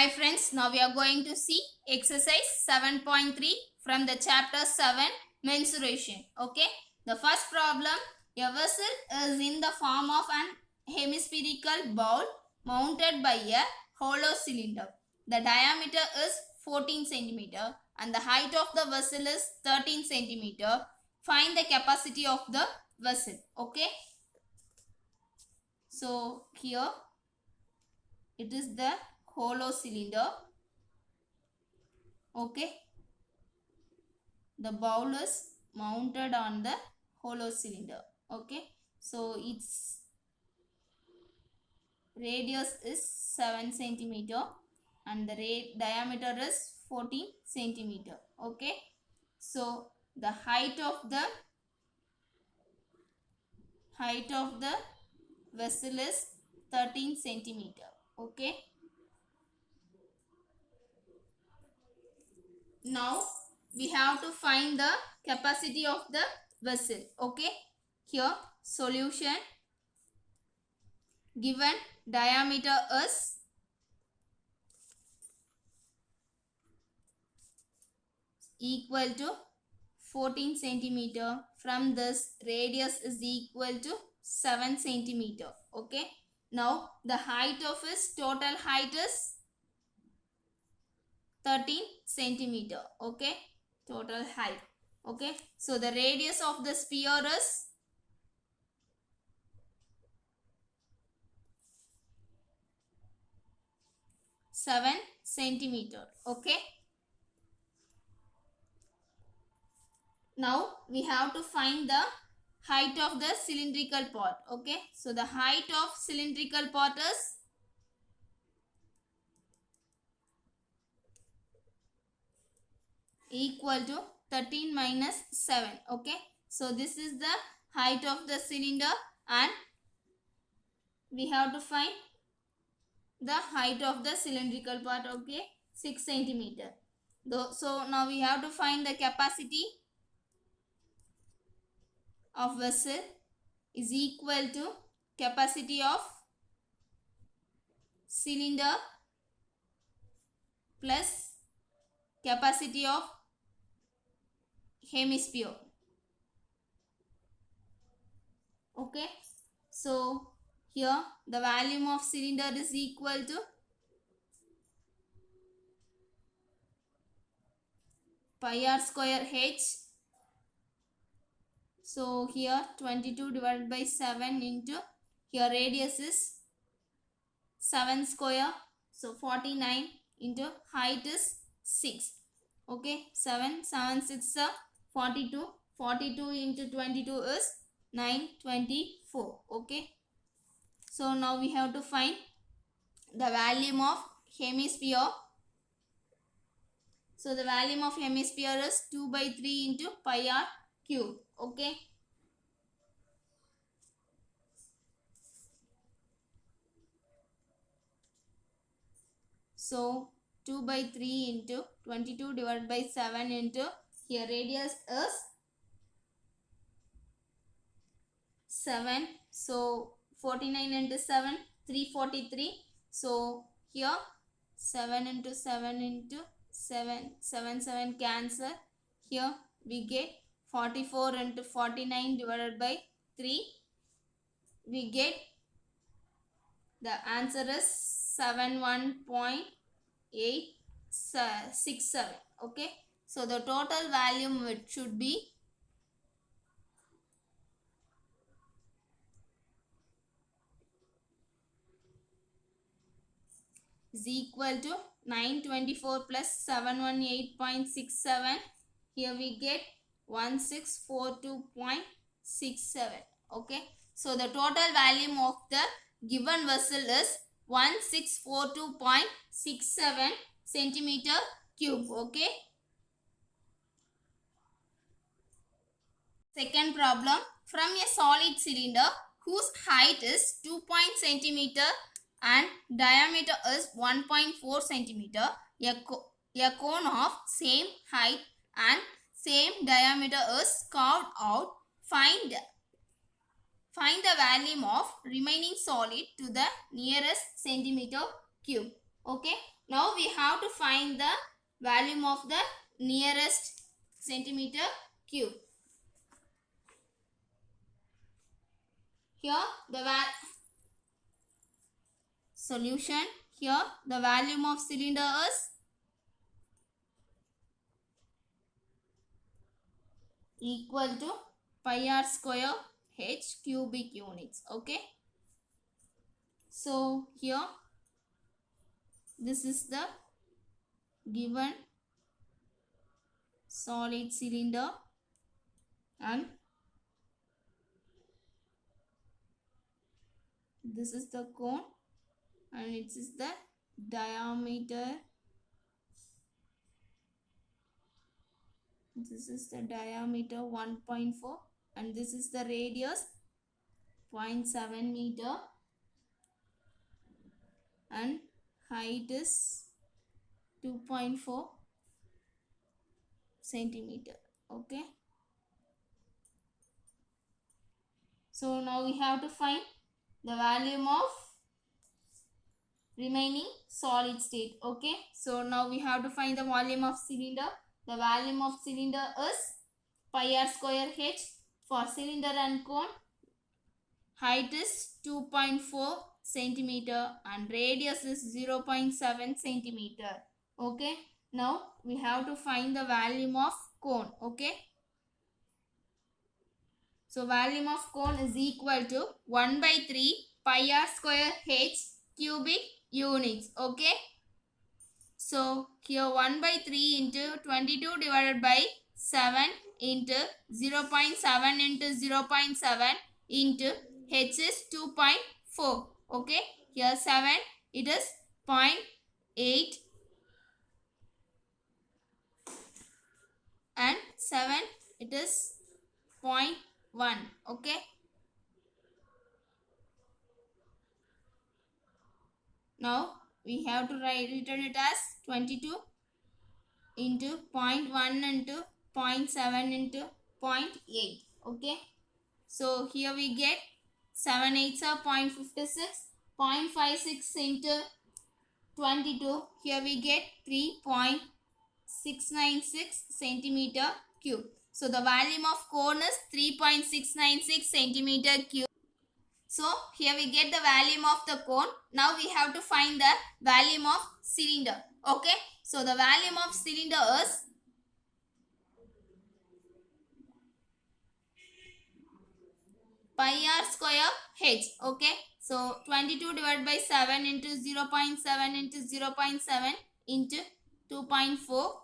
Hi friends, now we are going to see exercise 7.3 from the chapter 7 mensuration. Okay, the first problem, a vessel is in the form of an hemispherical bowl mounted by a hollow cylinder. The diameter is 14 centimeter and the height of the vessel is 13 centimeter. Find the capacity of the vessel. Okay, so here it is the hollow cylinder. Okay, the bowl is mounted on the hollow cylinder. Okay, so its radius is 7 centimeter and the diameter is 14 centimeter. Okay, so the height of the vessel is 13 centimeter. Okay, now we have to find the capacity of the vessel. Okay, here solution, given diameter is equal to 14 centimeter. From this, radius is equal to 7 centimeter. Okay, now the height of his total height is 13 centimeter. Okay, total height. Okay, so the radius of the sphere is 7 centimeter. Okay, now we have to find the height of the cylindrical part. Okay, so the height of cylindrical part is equal to 13 minus 7. Okay, so this is the height of the cylinder and we have to find the height of the cylindrical part. Okay, 6 centimeter. So now we have to find the capacity of vessel is equal to capacity of cylinder plus capacity of hemisphere. Okay, so here the volume of cylinder is equal to pi r square h. So here 22 divided by 7 into, here radius is 7 square, so 49 into height is 6. Okay, 7 6 42, 42 into 22 is 924. Okay, so now we have to find the volume of hemisphere. So the volume of hemisphere is 2 by 3 into pi r cube. Okay, so 2 by 3 into 22 divided by 7 into, here radius is 7, so 49 into 7 343. So here 7 into 7 into 7 7 cancel. Here we get 44 into 49 divided by 3. We get the answer is 71.867. Okay, so the total volume it should be is equal to 924 plus 718.67. Here we get 1642.67. Okay, so the total volume of the given vessel is 1642.67 centimeter cube. Okay, second problem, from a solid cylinder whose height is 2 centimeter and diameter is 1.4 centimeter, a cone of same height and same diameter is carved out. Find the volume of remaining solid to the nearest centimeter cube. Okay, Now we have to find the volume of the nearest centimeter cube. Here the solution. Here the volume of cylinder is equal to pi r square h cubic units. Okay. So here this is the given solid cylinder and this is the cone and it is the diameter. This is the diameter 1.4 and this is the radius 0.7 meter and height is 2.4 centimeter. Okay. So now we have to find the volume of remaining solid state. Okay. So now we have to find the volume of cylinder. The volume of cylinder is pi r square h for cylinder and cone. Height is 2.4 centimeter and radius is 0.7 centimeter. Okay. Now we have to find the volume of cone. Okay. So volume of cone is equal to 1 by 3 pi r square h cubic units. Okay. So here 1 by 3 into 22 divided by 7 into 0.7 into 0.7 into h is 2.4. Okay. Here 7 it is 0.8 and 7 it is 0.1. Okay. Now we have to written it as 22 into 0.1 into 0.7 into 0.8. Okay. So here we get 7 8s are 0.56. 0.56 into 22. Here we get 3.696 centimeter cube. So the volume of cone is 3.696 centimeter cube. So here we get the volume of the cone. Now we have to find the volume of cylinder. Okay. So the volume of cylinder is pi r square h. Okay. So 22 divided by 7 into 0.7 into 0.7 into 2.4.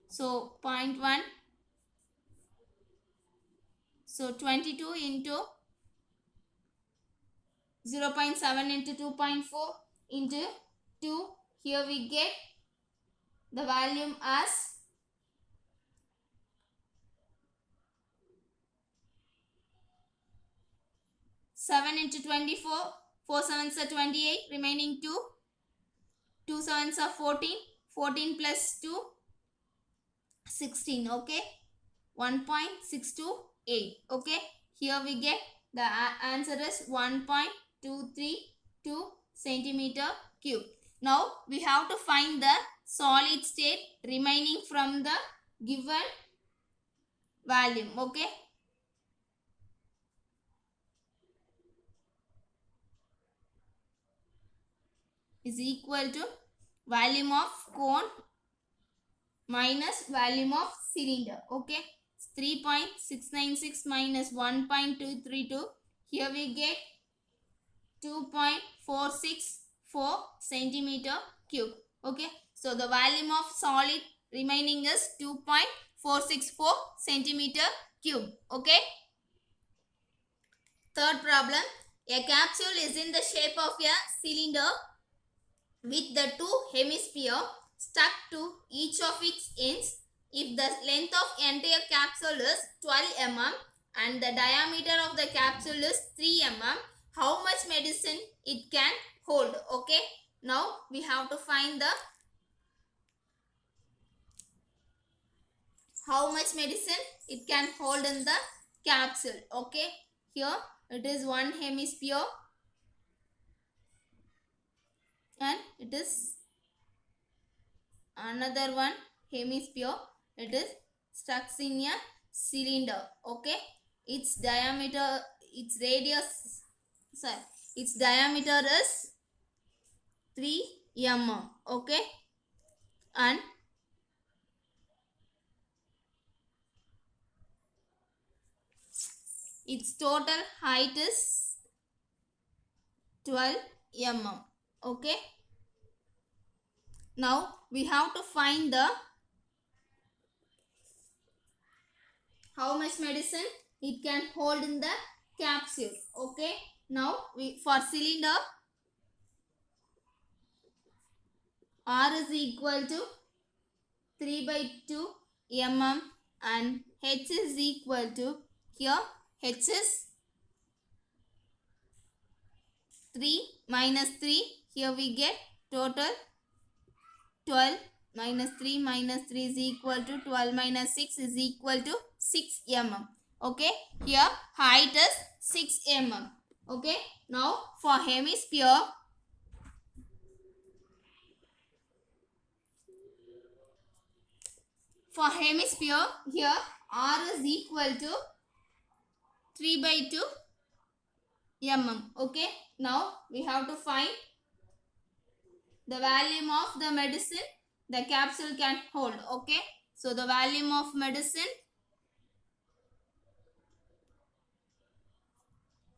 So 0.1. So 22 into 0.7 into 2.4 into 2. Here we get the volume as 7 into 24. 4 sevens are 28. Remaining 2. 2 sevens are 14. 14 plus 2. 16. Okay. 1.628. Okay. Here we get the answer is 1.232 centimeter cube. Now we have to find the solid state remaining from the given volume. Okay. Is equal to volume of cone minus volume of cylinder. Okay. 3.696 minus 1.232. Here we get 2.464 centimeter cube. Okay. So the volume of solid remaining is 2.464 centimeter cube. Okay. Third problem. A capsule is in the shape of a cylinder with the two hemispheres stuck to each of its ends. If the length of entire capsule is 12 mm and the diameter of the capsule is 3 mm, how much medicine it can hold? Okay. Now we have to find the how much medicine it can hold in the capsule. Okay. Here it is one hemisphere. and it is another one hemisphere. It is stuck in a cylinder. Okay, its diameter, its radius, sorry, its diameter is 3 mm. Okay, and its total height is 12 mm. Okay, now we have to find the how much medicine it can hold in the capsule. Okay, now we for cylinder R is equal to 3 by 2 mm and H is equal to, here H is 3 minus 3, here we get total 12 minus 3 minus 3 is equal to 12 minus 6 is equal to 6 mm. Okay, here height is 6 mm. Okay, now for hemisphere, here R is equal to 3 by 2 mm. Okay, now we have to find the volume of the medicine the capsule can hold. Okay, so the volume of medicine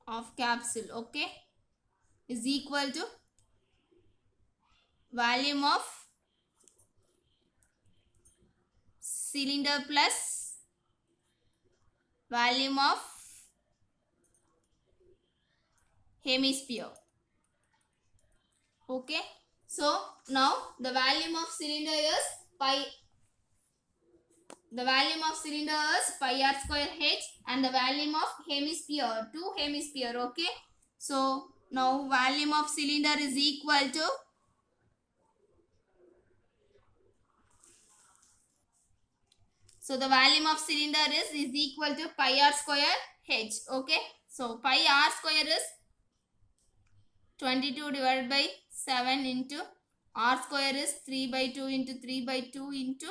of capsule, okay, is equal to volume of cylinder plus volume of hemisphere. Okay, so now the volume of cylinder is pi r square h and the volume of hemisphere 2 hemisphere. Okay, so now volume of cylinder is equal to the volume of cylinder is equal to pi r square h. Okay, so pi r square is 22 divided by 7 into r square is 3 by 2 into 3 by 2 into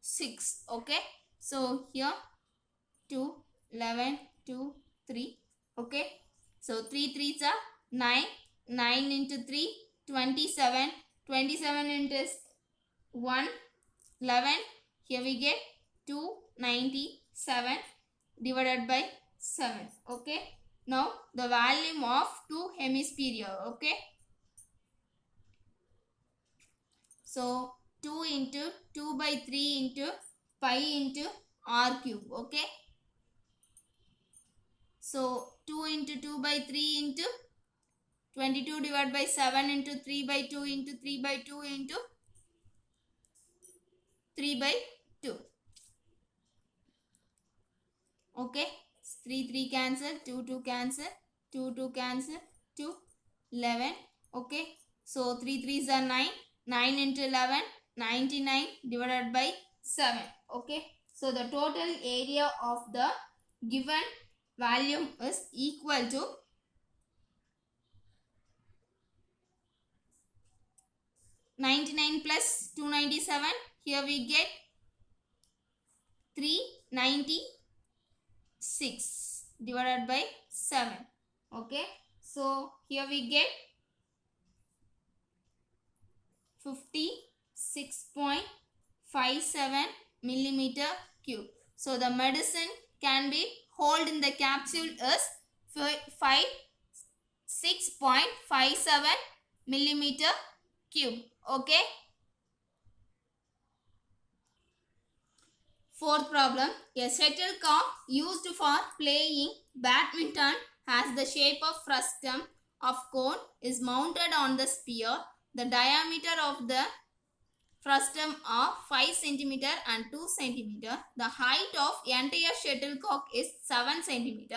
6. Okay, so here 2, 11, 2, 3. Okay, so 3 3s are 9, 9 into 3, 27, 27 into 1, 11. Here we get 297 divided by 7. Okay, now the volume of 2 hemisphere. Okay, so 2 into 2 by 3 into pi into r cube. Okay, so 2 into 2 by 3 into 22 divided by 7 into 3 by 2 into 3 by 2 into 3 by 2. Okay, 3 3 cancel, 2 2 cancel, 2 2 cancel, 2 11. Okay, so 3 3s are 9, 9 into 11, 99 divided by 7. Okay, so the total area of the given volume is equal to 99 plus 297. Here we get 396 divided by 7. Okay, so here we get 56.57 millimeter cube. So the medicine can be held in the capsule is 6.57 millimeter cube. Okay. Fourth problem. A shuttlecock used for playing badminton has the shape of frustum of cone is mounted on the sphere. The diameter of the frustum are 5 cm and 2 cm. The height of entire shuttlecock is 7 cm.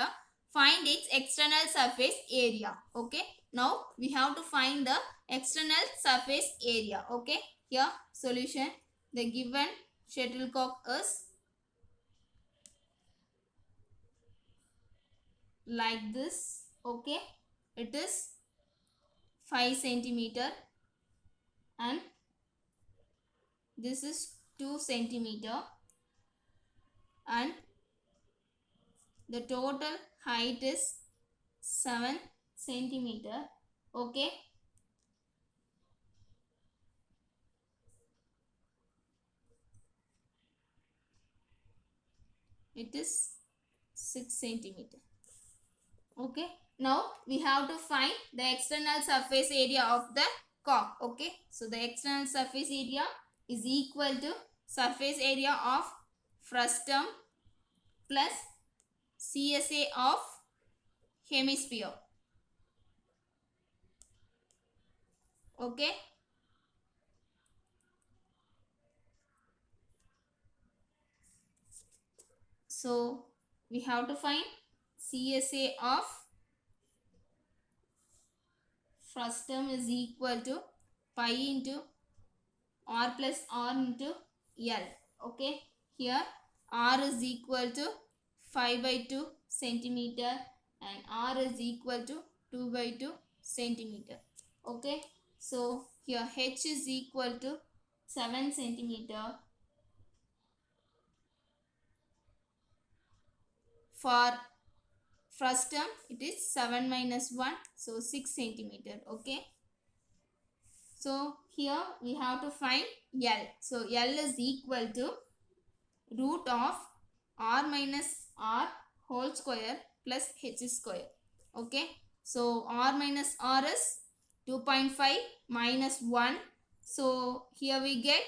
Find its external surface area. Okay. Now we have to find the external surface area. Okay. Here solution. The given shuttlecock is like this. Okay, it is 5 centimeter. and this is 2 centimeter, and the total height is 7 centimeter. Okay. It is 6 centimeter. Okay. Now we have to find the external surface area of the cock. Okay. So the external surface area is equal to surface area of frustum plus CSA of hemisphere. Okay. So we have to find CSA of frustum is equal to pi into R plus R into L. Okay. Here R is equal to 5 by 2 centimeter and R is equal to 2 by 2 centimeter. Okay. So here H is equal to 7 centimeter. For frustum it is 7 minus 1, so 6 centimeter. Okay. So here we have to find L. So L is equal to root of R minus R whole square plus H square. Okay. So R minus R is 2.5 minus 1. So here we get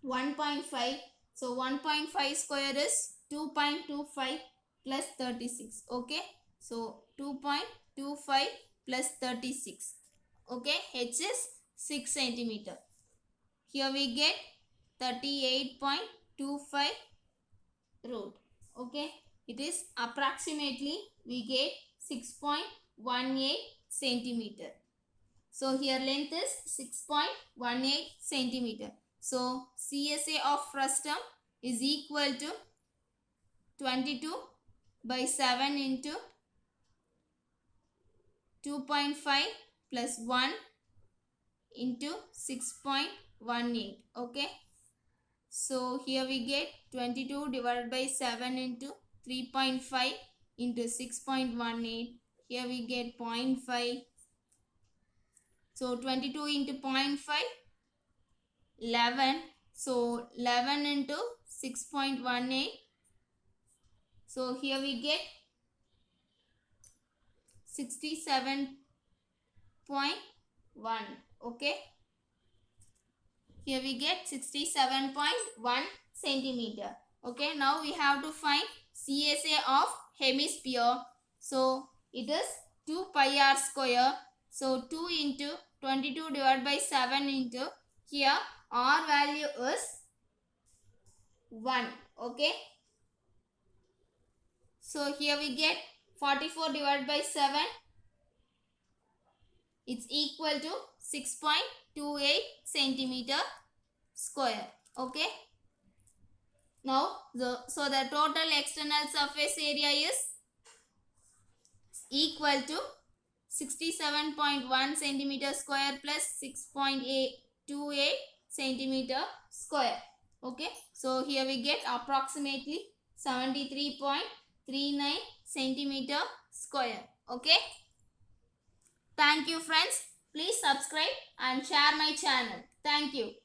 1.5. So 1.5 square is 2.25 plus 36. Okay. So 2.25 plus 36. Okay. H is 6 centimeter. Here we get 38.25 root. Okay. It is approximately we get 6.18 centimeter. So here length is 6.18 centimeter. So CSA of frustum is equal to 22 by 7 into 2.5 plus 1 into 6.18. Okay. So here we get 22 divided by 7 into 3.5 into 6.18. Here we get 0.5. So 22 into 0.5, 11. So 11 into 6.18. So here we get 67.1. Okay. Here we get 67.1 centimeter. Okay. Now we have to find CSA of hemisphere. So it is 2 pi r square. So 2 into 22 divided by 7 into here r value is 1. Okay. So here we get 44 divided by 7. It's equal to 6.28 centimeter square. Okay. Now the total external surface area is equal to 67.1 centimeter square plus 6.28 centimeter square. Okay. So here we get approximately 73.39 centimeter square. Okay. Thank you friends. Please subscribe and share my channel. Thank you.